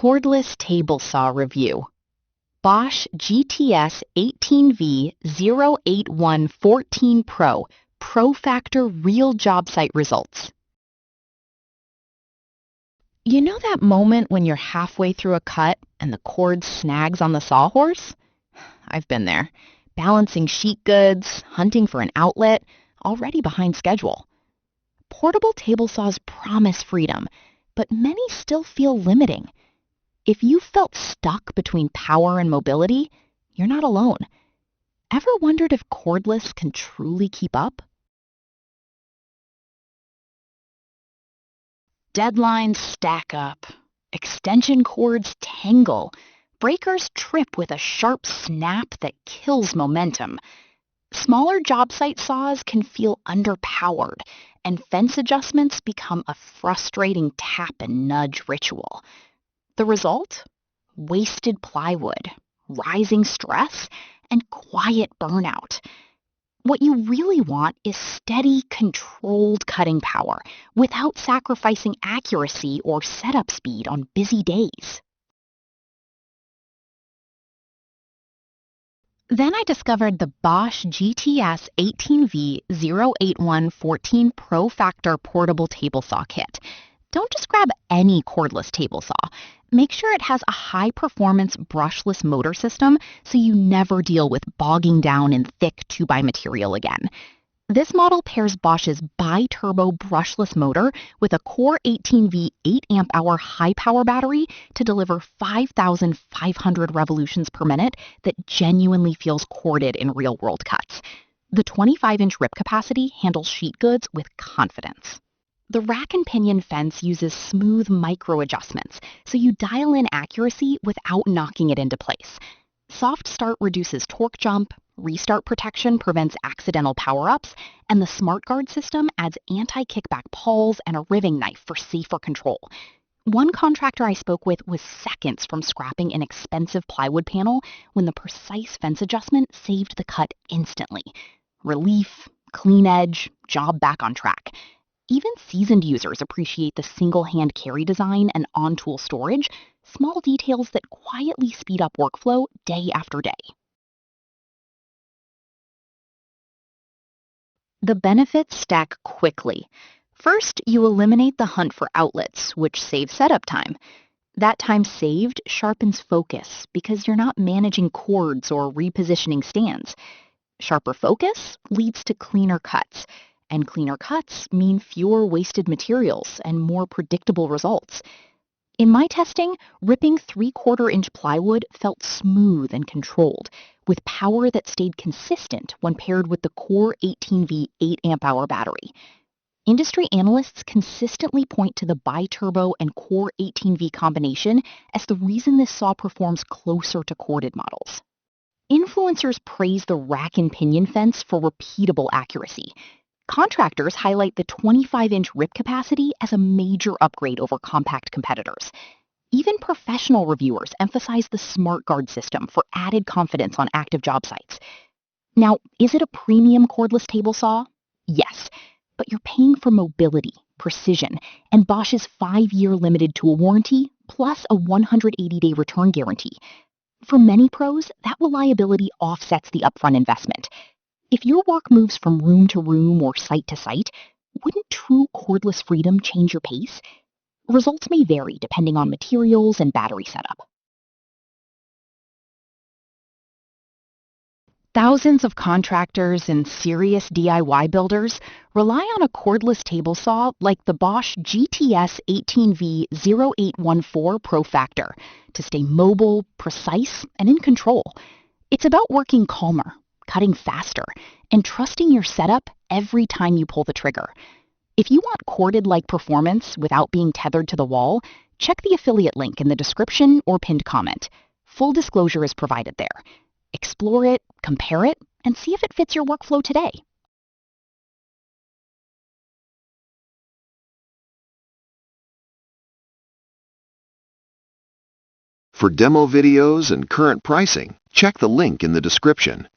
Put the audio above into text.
Cordless table saw review. BOSCH GTS18V-08N14 PROFACTOR real job site results. You know that moment when you're halfway through a cut and the cord snags on the sawhorse? I've been there, balancing sheet goods, hunting for an outlet, already behind schedule. Portable table saws promise freedom, but many still feel limiting. If you felt stuck between power and mobility, you're not alone. Ever wondered if cordless can truly keep up? Deadlines stack up, extension cords tangle, breakers trip with a sharp snap that kills momentum. Smaller job site saws can feel underpowered, and fence adjustments become a frustrating tap and nudge ritual. The result? Wasted plywood, rising stress, and quiet burnout. What you really want is steady, controlled cutting power without sacrificing accuracy or setup speed on busy days. Then I discovered the BOSCH GTS18V-08N14 PROFACTOR portable table saw kit. Don't just grab any cordless table saw. Make sure it has a high-performance brushless motor system so you never deal with bogging down in thick 2x material again. This model pairs Bosch's bi-turbo brushless motor with a Core 18V 8-amp-hour high-power battery to deliver 5,500 revolutions per minute that genuinely feels corded in real-world cuts. The 25-inch rip capacity handles sheet goods with confidence. The rack and pinion fence uses smooth micro-adjustments, so you dial in accuracy without knocking it into place. Soft start reduces torque jump, restart protection prevents accidental power-ups, and the Smart Guard system adds anti-kickback pawls and a riving knife for safer control. One contractor I spoke with was seconds from scrapping an expensive plywood panel when the precise fence adjustment saved the cut instantly. Relief, clean edge, job back on track. Even seasoned users appreciate the single-hand carry design and on-tool storage, small details that quietly speed up workflow day after day. The benefits stack quickly. First, you eliminate the hunt for outlets, which saves setup time. That time saved sharpens focus because you're not managing cords or repositioning stands. Sharper focus leads to cleaner cuts. And cleaner cuts mean fewer wasted materials and more predictable results. In my testing, ripping 3/4-inch plywood felt smooth and controlled, with power that stayed consistent when paired with the Core 18V 8-amp-hour battery. Industry analysts consistently point to the bi-turbo and Core 18V combination as the reason this saw performs closer to corded models. Influencers praise the rack and pinion fence for repeatable accuracy. Contractors highlight the 25-inch rip capacity as a major upgrade over compact competitors. Even professional reviewers emphasize the Smart Guard system for added confidence on active job sites. Now, is it a premium cordless table saw? Yes, but you're paying for mobility, precision, and Bosch's 5-year limited tool warranty, plus a 180-day return guarantee. For many pros, that reliability offsets the upfront investment. If your work moves from room to room or site to site, wouldn't true cordless freedom change your pace? Results may vary depending on materials and battery setup. Thousands of contractors and serious DIY builders rely on a cordless table saw like the BOSCH GTS18V-08N14 PROFACTOR to stay mobile, precise, and in control. It's about working calmer, cutting faster, and trusting your setup every time you pull the trigger. If you want corded-like performance without being tethered to the wall, check the affiliate link in the description or pinned comment. Full disclosure is provided there. Explore it, compare it, and see if it fits your workflow today. For demo videos and current pricing, check the link in the description.